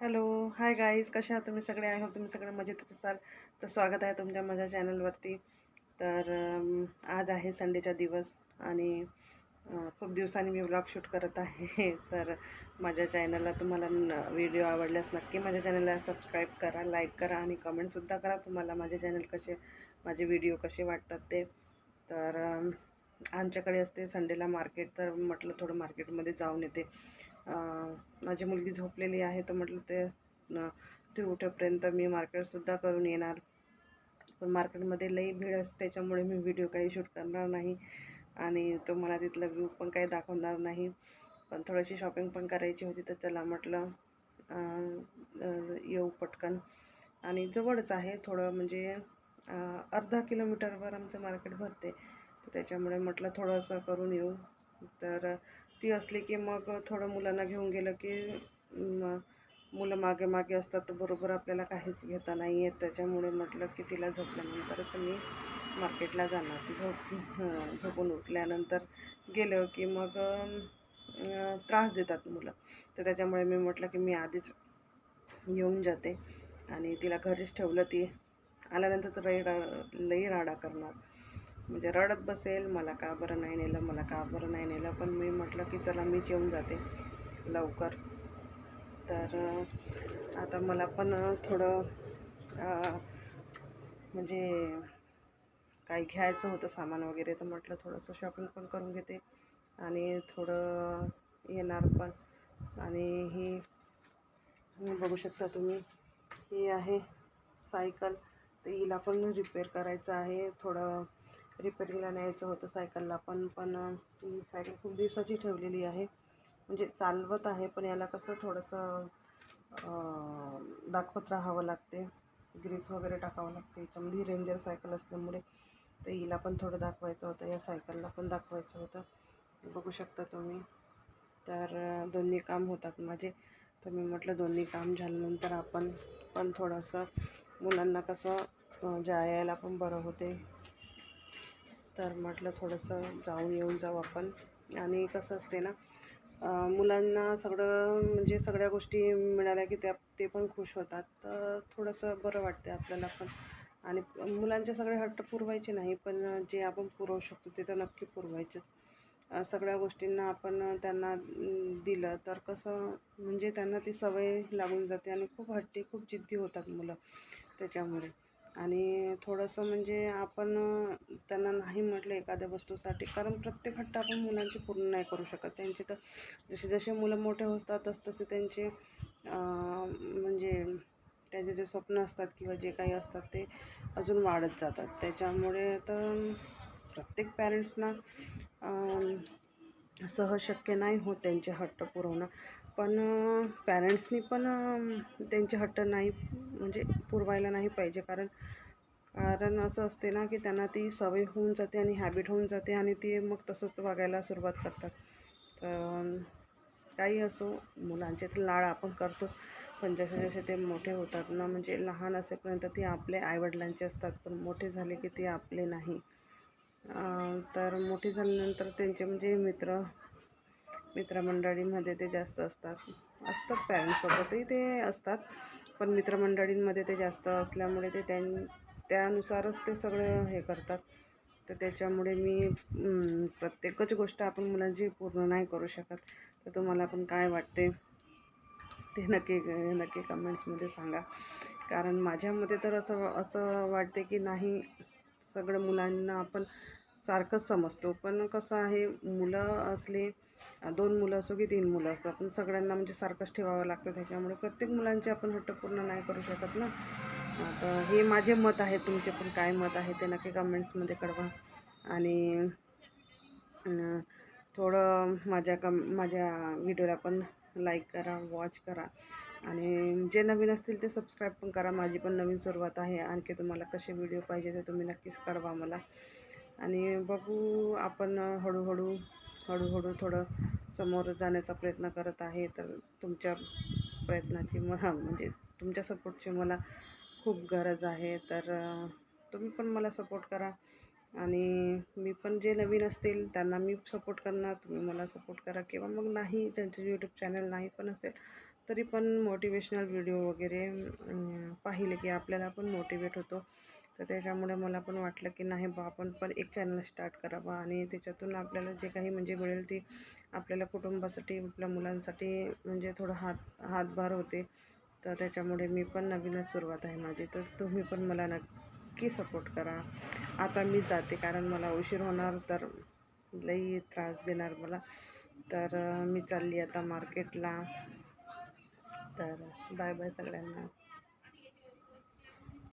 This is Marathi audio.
हॅलो, हाय गाईज, कसे आहात तुम्ही सगळे? आय होप तुम्ही सगळे मजेतच असाल. तर स्वागत आहे तुमच्या माझ्या चॅनलवरती. तर आज आहे संडेचा दिवस आणि खूप दिवसांनी मी व्लॉग शूट करत आहे. तर माझ्या चॅनलला तुम्हाला व्हिडिओ आवडल्यास नक्की माझ्या चॅनलला सबस्क्राईब करा, लाईक करा आणि कमेंटसुद्धा करा तुम्हाला माझे चॅनल माझे व्हिडिओ कसे वाटतात ते. तर आमच्याकडे असते संडेला मार्केट, तर म्हटलं थोडं मार्केटमध्ये जाऊन येते. माझी मुलगी झोपलेली आहे, तर म्हटलं ते उठेपर्यंत मी मार्केटसुद्धा करून येणार. पण मार्केटमध्ये लई भीड असते, त्याच्यामुळे मी व्हिडिओ काही शूट करणार नाही आणि तुम्हाला तिथला व्ह्यू पण काही दाखवणार नाही. पण थोडीशी शॉपिंग पण करायची होती, तर चला म्हटलं येऊ पटकन. आणि जवळच आहे थोडं, म्हणजे अर्धा किलोमीटरवर आमचं मार्केट भरते, तर त्याच्यामुळे म्हटलं थोडंसं करून येऊ. तर ती असली की मग थोडं मुलांना घेऊन गेलं की मुलं मागे मागे असतात, तर बरोबर आपल्याला काहीच घेता नाही येत. त्याच्यामुळे म्हटलं की तिला झोपल्यानंतरच मी मार्केटला जाणार. ती झोपून उठल्यानंतर गेलं की मग त्रास देतात मुलं, तर त्याच्यामुळे मी म्हटलं की मी आधीच येऊन जाते आणि तिला घरीच ठेवलं. ती आल्यानंतर तर लई राडा करणार, म्हणजे रडत बसेल, मला का बरं नाही नेलं, मला का बरं नाही नेलं. पण मी म्हटलं की चला मीच येऊन जाते लवकर. तर आता मला पण थोडं म्हणजे काही घ्यायचं होतं सामान वगैरे, तर म्हटलं थोडंसं शॉपिंग पण करून घेते आणि थोडं येणार पण. आणि ही बघू शकता तुम्ही, ही आहे सायकल, तर हिला पण रिपेअर करायचं आहे. थोडं रिपेअरिंगला न्यायचं होतं सायकलला पण ही सायकल खूप दिवसाची ठेवलेली आहे, म्हणजे चालवत आहे, पण याला कसं थोडंसं दाखवत राहावं लागते, ग्रीस वगैरे टाकावं लागते याच्यामध्ये. रेंजर सायकल असल्यामुळे तर हिला पण थोडं दाखवायचं होतं, या सायकलला पण दाखवायचं होतं. बघू शकता तुम्ही. तर दोन्ही काम होतात माझे. तर मी म्हटलं दोन्ही काम झाल्यानंतर आपण पण थोडंसं मुलांना कसं जायला पण बरं होते, तर म्हटलं थोडंसं जाऊन येऊन जाऊ आपण. आणि कसं असते ना, मुलांना सगळं म्हणजे सगळ्या गोष्टी मिळाल्या की ते पण खुश होतात, तर थोडंसं बरं वाटते आपल्याला पण. आणि मुलांचे सगळे हट्ट पुरवायचे नाही, पण जे आपण पुरवू शकतो ते तर नक्की पुरवायचेच. सगळ्या गोष्टींना आपण त्यांना दिलं तर कसं, म्हणजे त्यांना ती सवय लागून जाते आणि खूप हट्टी, खूप जिद्दी होतात मुलं त्याच्यामुळे. आणि थोडंसं म्हणजे आपण त्यांना नाही म्हटलं एखाद्या वस्तूसाठी, कारण प्रत्येक हट्ट आपण मुलांची पूर्ण नाही करू शकत. त्यांचे तर जसे जसे मुलं मोठे होतात तसे त्यांचे म्हणजे त्यांचे जे स्वप्न असतात किंवा जे काही असतात ते अजून वाढत जातात. त्याच्यामुळे तर प्रत्येक पॅरेंट्सना सहज शक्य नाही होत त्यांचे हट्ट पुरवणं, पण पॅरेंट्सनी पण त्यांचे हट्ट नाही म्हणजे पुरवायला नाही पाहिजे. कारण कारण असं असते ना की त्यांना ती सवय होऊन जाते आणि हॅबिट होऊन जाते आणि ते मग तसंच वागायला सुरुवात करतात. तर काही असो, मुलांचे तर लाड आपण करतोच, पण जसे जसे ते मोठे होतात ना, म्हणजे लहान असेपर्यंत ते आपले आईवडिलांचे असतात, पण मोठे झाले की ते आपले नाही. तर मोठे झाल्यानंतर त्यांचे म्हणजे मित्रमंडळींमध्ये ते जास्त असतात पॅरेंट्ससोबतही ते असतात, पण मित्रमंडळींमध्ये ते जास्त असल्यामुळे ते त्यानुसारच ते सगळं हे करतात. तर त्याच्यामुळे मी प्रत्येकच गोष्ट आपण मुलांची पूर्ण नाही करू शकत. तर तुम्हाला पण काय वाटते ते नक्की नक्की कमेंट्समध्ये सांगा. कारण माझ्या मते तर असं असं वाटते की नाही, सगळं मुलांना आपण सारखंच समजतो, पण कसं आहे, मुलं असले 2 मुलं असो की 3 मुलं असो, आपण सगळ्यांना म्हणजे सारखंच ठेवावं लागतं. त्याच्यामुळे प्रत्येक मुलांचे आपण हट्ट पूर्ण नाही करू शकत ना. तर हे माझे मत आहे, तुमचे पण काय मत आहे ते नक्की कमेंट्समध्ये कळवा. आणि थोडं माझ्या व्हिडिओला पण लाईक करा, वॉच करा आणि जे नवीन असतील ते सबस्क्राईब पण करा. माझी पण नवीन सुरुवात आहे. आणखी तुम्हाला कसे व्हिडिओ पाहिजे ते तुम्ही नक्कीच कळवा मला. आणि बघू आपण हळूहळू थोडं समोर जाण्याचा प्रयत्न करत आहे. तर तुमच्या प्रयत्नाची म्हणजे तुमच्या सपोर्टची मला खूप गरज आहे. तर तुम्ही पण मला सपोर्ट करा आणि मी पण जे नवीन असतील त्यांना मी सपोर्ट करणार, तुम्ही मला सपोर्ट करा. किंवा मग नाही, ज्यांचं यूट्यूब चॅनल नाही पण असेल तरी पण मोटिवेशनल व्हिडिओ वगैरे पाहिले की आपल्याला पण मोटिवेट होतो. तर त्याच्यामुळे मला पण वाटलं की नाही बा, आपण पण एक चॅनल स्टार्ट करावं आणि त्याच्यातून आपल्याला जे काही म्हणजे मिळेल ते आपल्याला कुटुंबासाठी, आपल्या मुलांसाठी म्हणजे थोडं हातभार होते. तर त्याच्यामुळे मी पण नवीनच सुरुवात आहे माझी, तर तुम्ही पण मला नक्की सपोर्ट करा. आता मी जाते कारण मला उशीर होणार, तर लई त्रास देणार मला. तर मी चालली आता मार्केटला. तर बाय बाय सगळ्यांना.